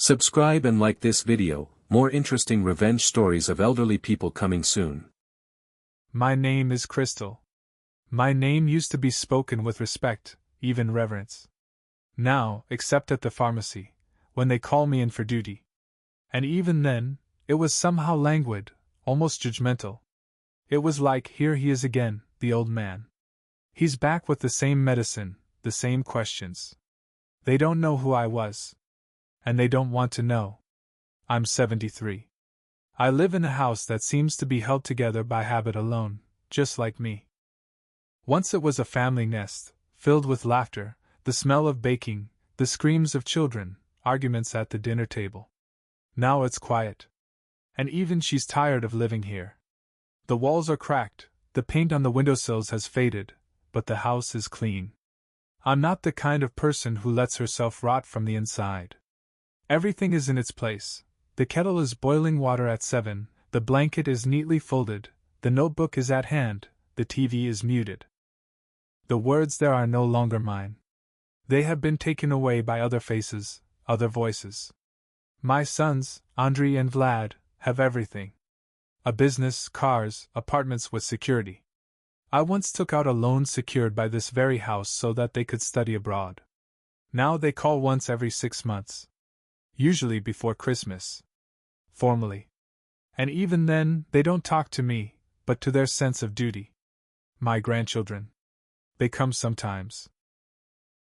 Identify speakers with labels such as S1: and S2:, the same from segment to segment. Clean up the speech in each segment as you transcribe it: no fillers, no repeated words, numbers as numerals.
S1: Subscribe and like this video, more interesting revenge stories of elderly people coming soon.
S2: My name is Crystal. My name used to be spoken with respect, even reverence. Now, except at the pharmacy, when they call me in for duty. And even then, it was somehow languid, almost judgmental. It was like, here he is again, the old man. He's back with the same medicine, the same questions. They don't know who I was. And they don't want to know. I'm 73. I live in a house that seems to be held together by habit alone, just like me. Once it was a family nest, filled with laughter, the smell of baking, the screams of children, arguments at the dinner table. Now it's quiet. And even she's tired of living here. The walls are cracked, the paint on the windowsills has faded, but the house is clean. I'm not the kind of person who lets herself rot from the inside. Everything is in its place. The kettle is boiling water at 7, the blanket is neatly folded, the notebook is at hand, the TV is muted. The words there are no longer mine. They have been taken away by other faces, other voices. My sons, Andrei and Vlad, have everything. A business, cars, apartments with security. I once took out a loan secured by this very house so that they could study abroad. Now they call once every 6 months. Usually before Christmas. Formally. And even then, they don't talk to me, but to their sense of duty. My grandchildren. They come sometimes.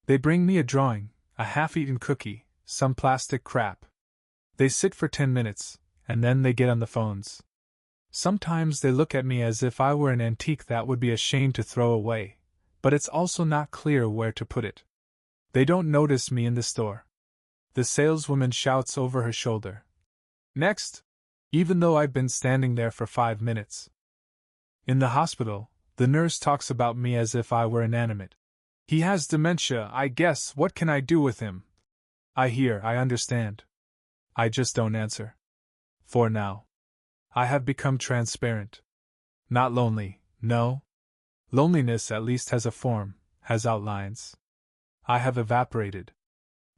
S2: They bring me a drawing, a half-eaten cookie, some plastic crap. They sit for 10 minutes, and then they get on the phones. Sometimes they look at me as if I were an antique that would be a shame to throw away, but it's also not clear where to put it. They don't notice me in the store. The saleswoman shouts over her shoulder. Next! Even though I've been standing there for 5 minutes. In the hospital, the nurse talks about me as if I were inanimate. He has dementia, I guess, what can I do with him? I hear, I understand. I just don't answer. For now. I have become transparent. Not lonely, no. Loneliness at least has a form, has outlines. I have evaporated.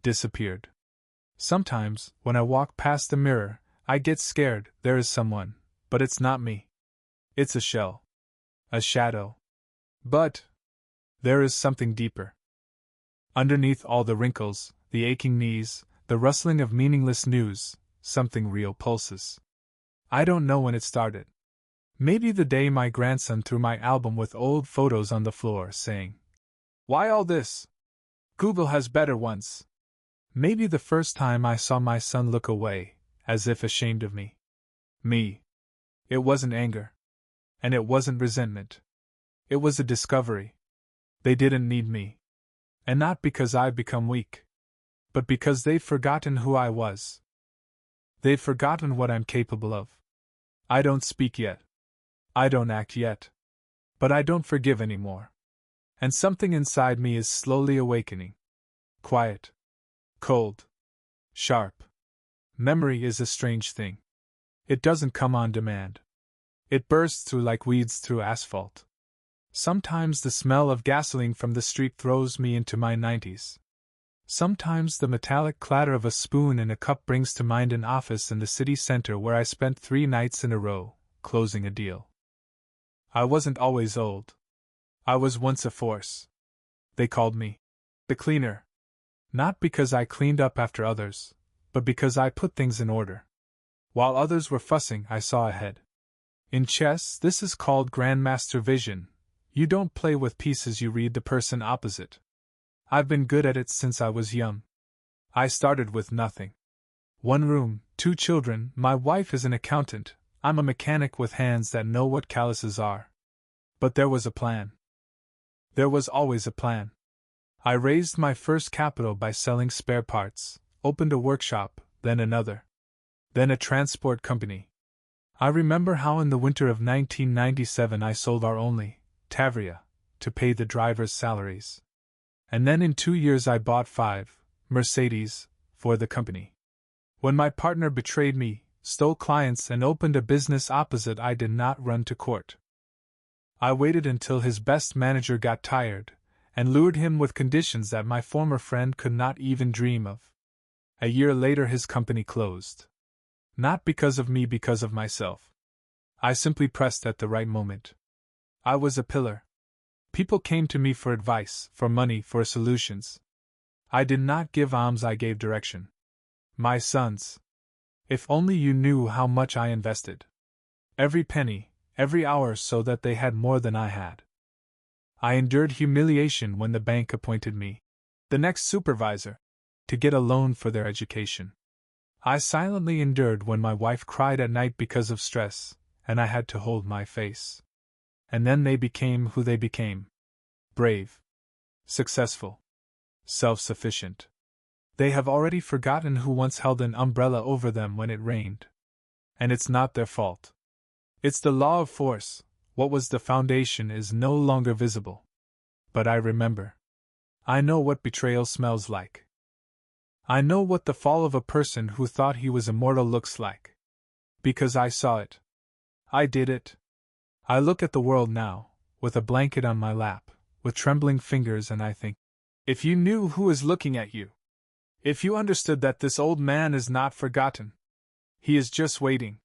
S2: Disappeared. Sometimes, when I walk past the mirror, I get scared. There is someone, but it's not me. It's a shell. A shadow. But there is something deeper. Underneath all the wrinkles, the aching knees, the rustling of meaningless news, something real pulses. I don't know when it started. Maybe the day my grandson threw my album with old photos on the floor, saying, "Why all this? Google has better ones." Maybe the first time I saw my son look away, as if ashamed of me. Me. It wasn't anger. And it wasn't resentment. It was a discovery. They didn't need me. And not because I've become weak. But because they've forgotten who I was. They've forgotten what I'm capable of. I don't speak yet. I don't act yet. But I don't forgive anymore. And something inside me is slowly awakening. Quiet. Cold. Sharp. Memory is a strange thing. It doesn't come on demand. It bursts through like weeds through asphalt. Sometimes the smell of gasoline from the street throws me into my 90s. Sometimes the metallic clatter of a spoon in a cup brings to mind an office in the city center where I spent 3 nights in a row, closing a deal. I wasn't always old. I was once a force. They called me the cleaner. Not because I cleaned up after others, but because I put things in order. While others were fussing, I saw ahead. In chess, this is called Grandmaster Vision. You don't play with pieces, you read the person opposite. I've been good at it since I was young. I started with nothing. 1 room, 2 children, my wife is an accountant, I'm a mechanic with hands that know what calluses are. But there was a plan. There was always a plan. I raised my first capital by selling spare parts, opened a workshop, then another. Then a transport company. I remember how in the winter of 1997 I sold our only Tavria to pay the drivers' salaries. And then in 2 years I bought 5 Mercedes for the company. When my partner betrayed me, stole clients, and opened a business opposite, I did not run to court. I waited until his best manager got tired, and lured him with conditions that my former friend could not even dream of. A year later his company closed. Not because of me, because of myself. I simply pressed at the right moment. I was a pillar. People came to me for advice, for money, for solutions. I did not give alms, I gave direction. My sons. If only you knew how much I invested. Every penny, every hour, so that they had more than I had. I endured humiliation when the bank appointed me the next supervisor to get a loan for their education. I silently endured when my wife cried at night because of stress, and I had to hold my face. And then they became who they became. Brave. Successful. Self-sufficient. They have already forgotten who once held an umbrella over them when it rained. And it's not their fault. It's the law of force. What was the foundation is no longer visible. But I remember. I know what betrayal smells like. I know what the fall of a person who thought he was immortal looks like. Because I saw it. I did it. I look at the world now, with a blanket on my lap, with trembling fingers, and I think, if you knew who is looking at you. If you understood that this old man is not forgotten. He is just waiting.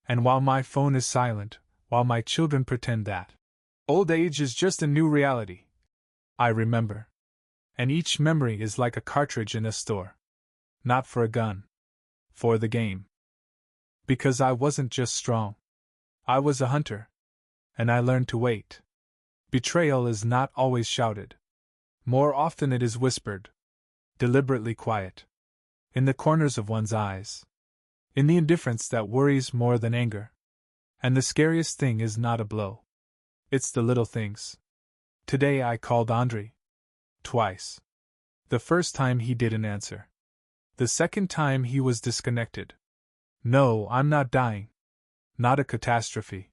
S2: And while my phone is silent, while my children pretend that old age is just a new reality, I remember. And each memory is like a cartridge in a store. Not for a gun. For the game. Because I wasn't just strong. I was a hunter. And I learned to wait. Betrayal is not always shouted. More often it is whispered. Deliberately quiet. In the corners of one's eyes. In the indifference that worries more than anger. And the scariest thing is not a blow. It's the little things. Today I called Andre. Twice. The first time he didn't answer. The second time he was disconnected. No, I'm not dying. Not a catastrophe.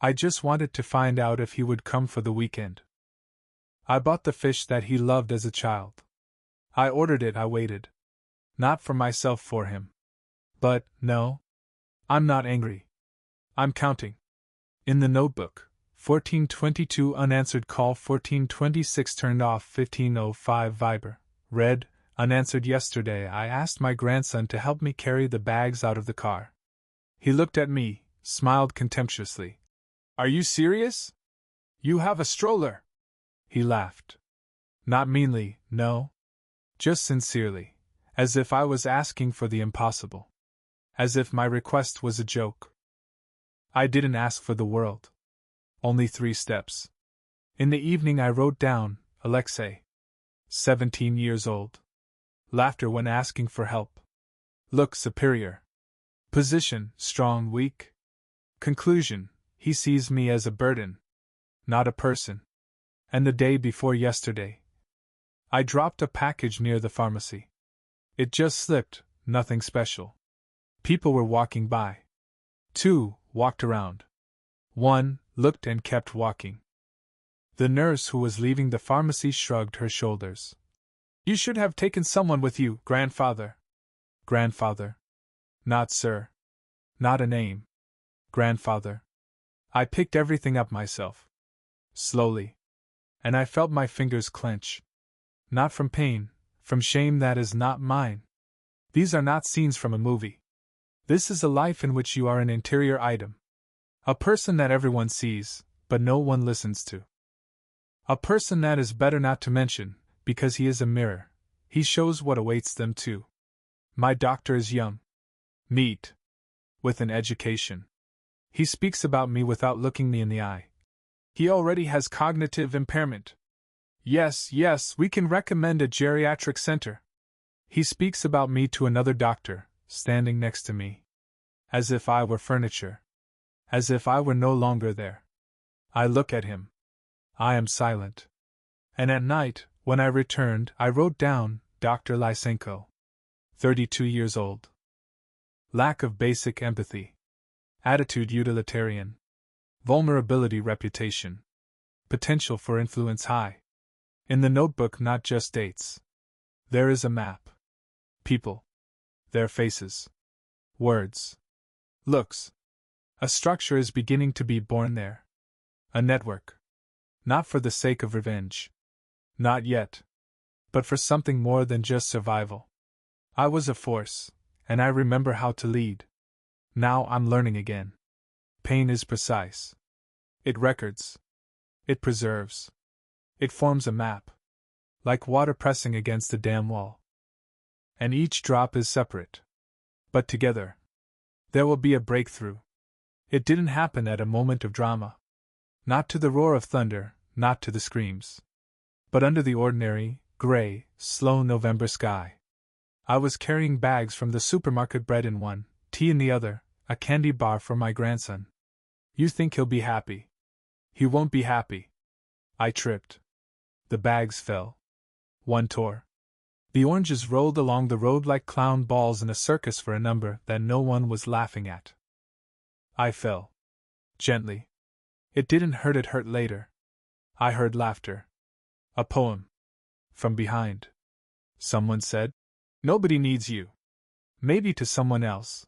S2: I just wanted to find out if he would come for the weekend. I bought the fish that he loved as a child. I ordered it, I waited. Not for myself, for him. But, no. I'm not angry. I'm counting. In the notebook, 1422 unanswered call, 1426 turned off, 1505 Viber, read, unanswered yesterday. I asked my grandson to help me carry the bags out of the car. He looked at me, smiled contemptuously. Are you serious? You have a stroller. He laughed. Not meanly, no. Just sincerely, as if I was asking for the impossible. As if my request was a joke. I didn't ask for the world. Only 3 steps. In the evening I wrote down, Alexei. 17 years old. Laughter when asking for help. Look superior. Position, strong, weak. Conclusion, he sees me as a burden. Not a person. And the day before yesterday. I dropped a package near the pharmacy. It just slipped, nothing special. People were walking by. 2 walked around. 1 looked and kept walking. The nurse who was leaving the pharmacy shrugged her shoulders. You should have taken someone with you, grandfather. Grandfather. Not sir. Not a name. Grandfather. I picked everything up myself. Slowly. And I felt my fingers clench. Not from pain, from shame that is not mine. These are not scenes from a movie. This is a life in which you are an interior item. A person that everyone sees, but no one listens to. A person that is better not to mention, because he is a mirror. He shows what awaits them too. My doctor is young. Neat. With an education. He speaks about me without looking me in the eye. He already has cognitive impairment. Yes, we can recommend a geriatric center. He speaks about me to another doctor, standing next to me. As if I were furniture. As if I were no longer there. I look at him. I am silent. And at night, when I returned, I wrote down, Dr. Lysenko. 32 years old. Lack of basic empathy. Attitude utilitarian. Vulnerability reputation. Potential for influence high. In the notebook, not just dates. There is a map. People. Their faces. Words. Looks. A structure is beginning to be born there. A network. Not for the sake of revenge. Not yet. But for something more than just survival. I was a force, and I remember how to lead. Now I'm learning again. Pain is precise. It records. It preserves. It forms a map. Like water pressing against a dam wall. And each drop is separate. But together, there will be a breakthrough. It didn't happen at a moment of drama. Not to the roar of thunder, not to the screams. But under the ordinary, gray, slow November sky. I was carrying bags from the supermarket, bread in one, tea in the other, a candy bar for my grandson. You think he'll be happy. He won't be happy. I tripped. The bags fell. One tore. The oranges rolled along the road like clown balls in a circus for a number that no one was laughing at. I fell. Gently. It didn't hurt, it hurt later. I heard laughter. A poem. From behind. Someone said, "Nobody needs you." Maybe to someone else.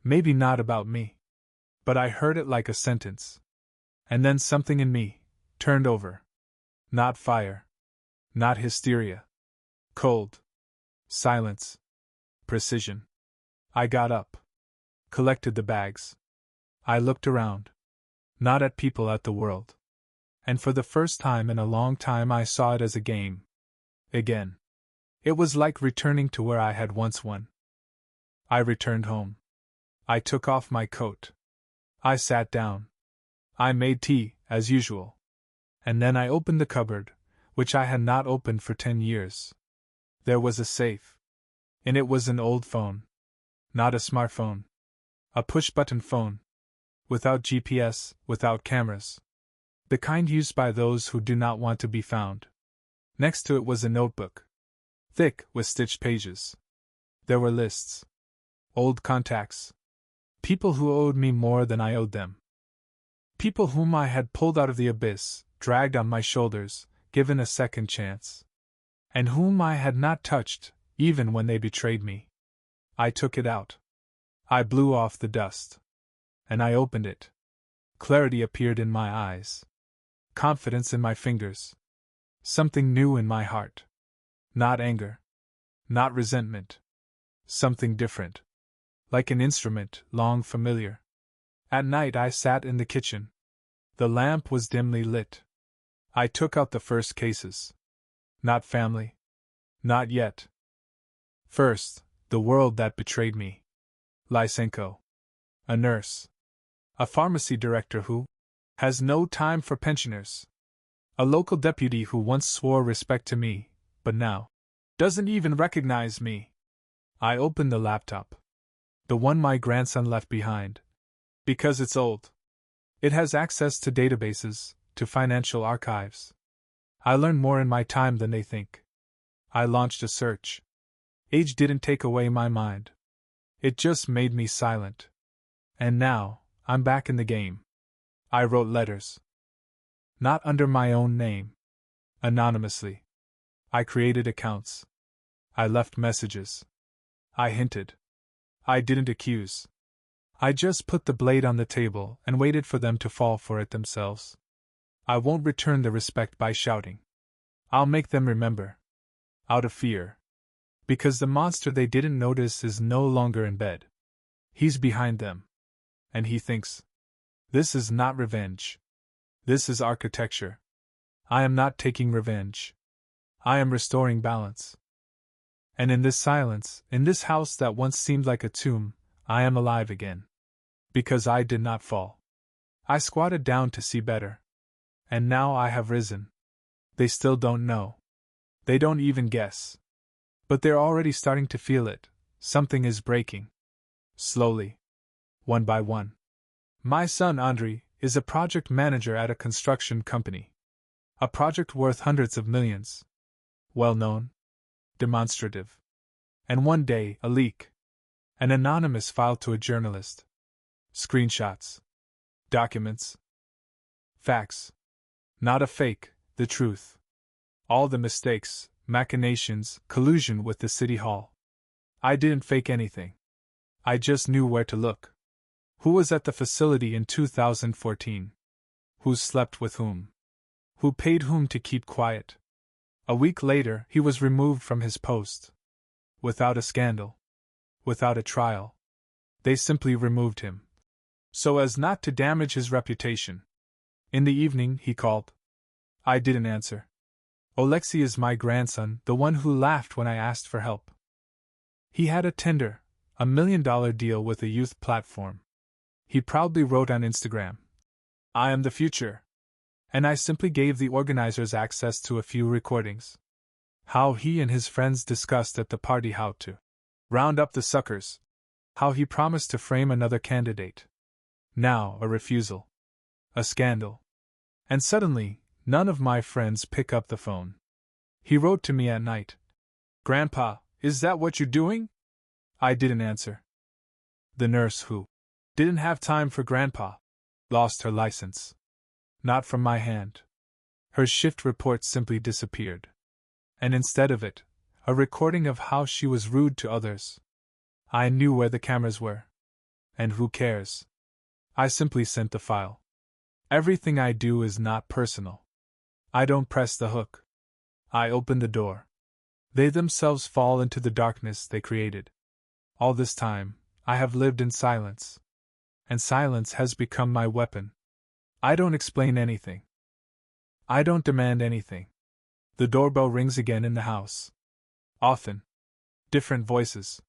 S2: Maybe not about me. But I heard it like a sentence. And then something in me turned over. Not fire. Not hysteria. Cold. Silence. Precision. I got up. Collected the bags. I looked around. Not at people, at the world. And for the first time in a long time I saw it as a game. Again. It was like returning to where I had once won. I returned home. I took off my coat. I sat down. I made tea, as usual. And then I opened the cupboard, which I had not opened for 10 years. There was a safe. In it was an old phone. Not a smartphone. A push-button phone. Without GPS, without cameras. The kind used by those who do not want to be found. Next to it was a notebook. Thick, with stitched pages. There were lists. Old contacts. People who owed me more than I owed them. People whom I had pulled out of the abyss, dragged on my shoulders, given a second chance. And whom I had not touched, even when they betrayed me. I took it out. I blew off the dust. And I opened it. Clarity appeared in my eyes. Confidence in my fingers. Something new in my heart. Not anger. Not resentment. Something different. Like an instrument, long familiar. At night I sat in the kitchen. The lamp was dimly lit. I took out the first cases. Not family. Not yet. First, the world that betrayed me. Lysenko. A nurse. A pharmacy director who has no time for pensioners. A local deputy who once swore respect to me, but now doesn't even recognize me. I opened the laptop. The one my grandson left behind. Because it's old. It has access to databases, to financial archives. I learned more in my time than they think. I launched a search. Age didn't take away my mind. It just made me silent. And now, I'm back in the game. I wrote letters. Not under my own name. Anonymously. I created accounts. I left messages. I hinted. I didn't accuse. I just put the blade on the table and waited for them to fall for it themselves. I won't return the respect by shouting. I'll make them remember. Out of fear. Because the monster they didn't notice is no longer in bed. He's behind them. And he thinks. This is not revenge. This is architecture. I am not taking revenge. I am restoring balance. And in this silence, in this house that once seemed like a tomb, I am alive again. Because I did not fall. I squatted down to see better. And now I have risen. They still don't know. They don't even guess. But they're already starting to feel it. Something is breaking. Slowly. One by one. My son Andrei is a project manager at a construction company. A project worth hundreds of millions. Well known. Demonstrative. And one day, a leak. An anonymous file to a journalist. Screenshots. Documents. Facts. Not a fake, the truth. All the mistakes, machinations, collusion with the city hall. I didn't fake anything. I just knew where to look. Who was at the facility in 2014? Who slept with whom? Who paid whom to keep quiet? A week later, he was removed from his post. Without a scandal. Without a trial. They simply removed him. So as not to damage his reputation. In the evening, he called. I didn't answer. Alexei is my grandson, the one who laughed when I asked for help. He had a tender, $1 million deal with a youth platform. He proudly wrote on Instagram, "I am the future." And I simply gave the organizers access to a few recordings. How he and his friends discussed at the party how to round up the suckers. How he promised to frame another candidate. Now, a refusal. A scandal. And suddenly, none of my friends pick up the phone. He wrote to me at night. "Grandpa, is that what you're doing?" I didn't answer. The nurse who didn't have time for Grandpa lost her license. Not from my hand. Her shift report simply disappeared. And instead of it, a recording of how she was rude to others. I knew where the cameras were. And who cares? I simply sent the file. Everything I do is not personal. I don't press the hook. I open the door. They themselves fall into the darkness they created. All this time, I have lived in silence. And silence has become my weapon. I don't explain anything. I don't demand anything. The doorbell rings again in the house. Often. Different voices.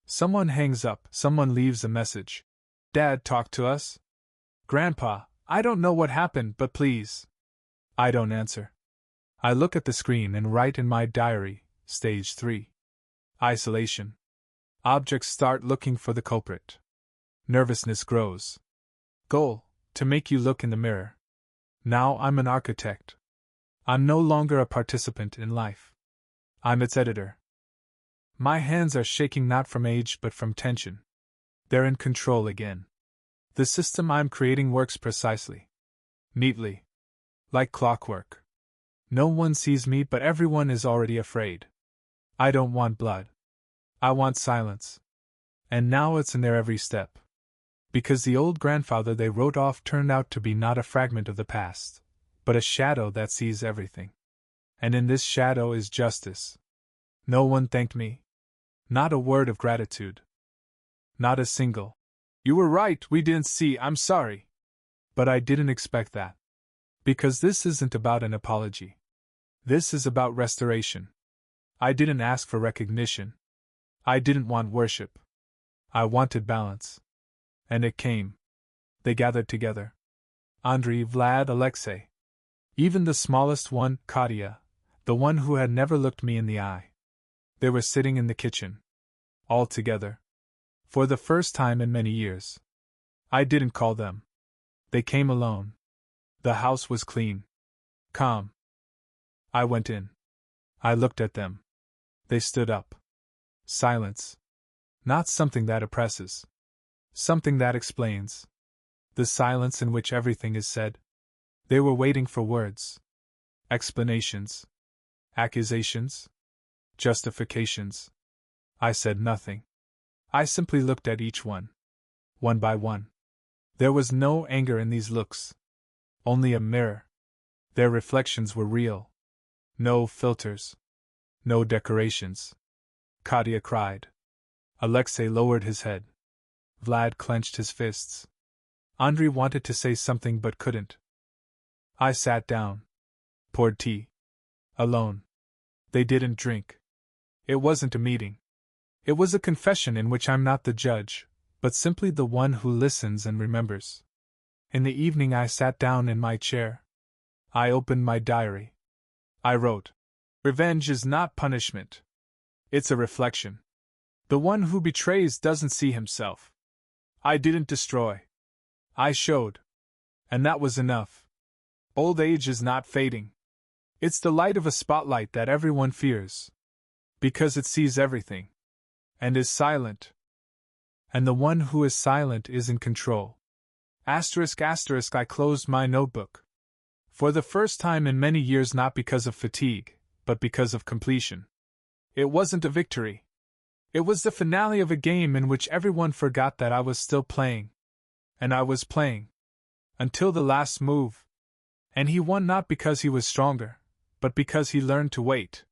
S2: Someone hangs up, someone leaves a message. "Dad, talk to us." "Grandpa, I don't know what happened, but please." I don't answer. I look at the screen and write in my diary, Stage 3. Isolation. Objects start looking for the culprit. Nervousness grows. Goal: to make you look in the mirror. Now I'm an architect. I'm no longer a participant in life. I'm its editor. My hands are shaking not from age but from tension. They're in control again. The system I'm creating works precisely. Neatly. Like clockwork. No one sees me, but everyone is already afraid. I don't want blood. I want silence. And now it's in their every step. Because the old grandfather they wrote off turned out to be not a fragment of the past, but a shadow that sees everything. And in this shadow is justice. No one thanked me. Not a word of gratitude. Not a single. "You were right, we didn't see, I'm sorry." But I didn't expect that. Because this isn't about an apology. This is about restoration. I didn't ask for recognition. I didn't want worship. I wanted balance. And it came. They gathered together. Andrei, Vlad, Alexei. Even the smallest one, Katya, the one who had never looked me in the eye. They were sitting in the kitchen. All together. For the first time in many years. I didn't call them. They came alone. The house was clean. Calm. I went in. I looked at them. They stood up. Silence. Not something that oppresses. Something that explains. The silence in which everything is said. They were waiting for words. Explanations. Accusations. Justifications. I said nothing. I simply looked at each one. One by one. There was no anger in these looks. Only a mirror. Their reflections were real. No filters. No decorations. Katya cried. Alexei lowered his head. Vlad clenched his fists. Andrei wanted to say something but couldn't. I sat down. Poured tea. Alone. They didn't drink. It wasn't a meeting. It was a confession in which I'm not the judge, but simply the one who listens and remembers. In the evening I sat down in my chair. I opened my diary. I wrote, "Revenge is not punishment. It's a reflection. The one who betrays doesn't see himself. I didn't destroy. I showed. And that was enough. Old age is not fading. It's the light of a spotlight that everyone fears. Because it sees everything. And is silent. And the one who is silent is in control." I closed my notebook. For the first time in many years, not because of fatigue, but because of completion. It wasn't a victory. It was the finale of a game in which everyone forgot that I was still playing. And I was playing. Until the last move. And he won not because he was stronger, but because he learned to wait.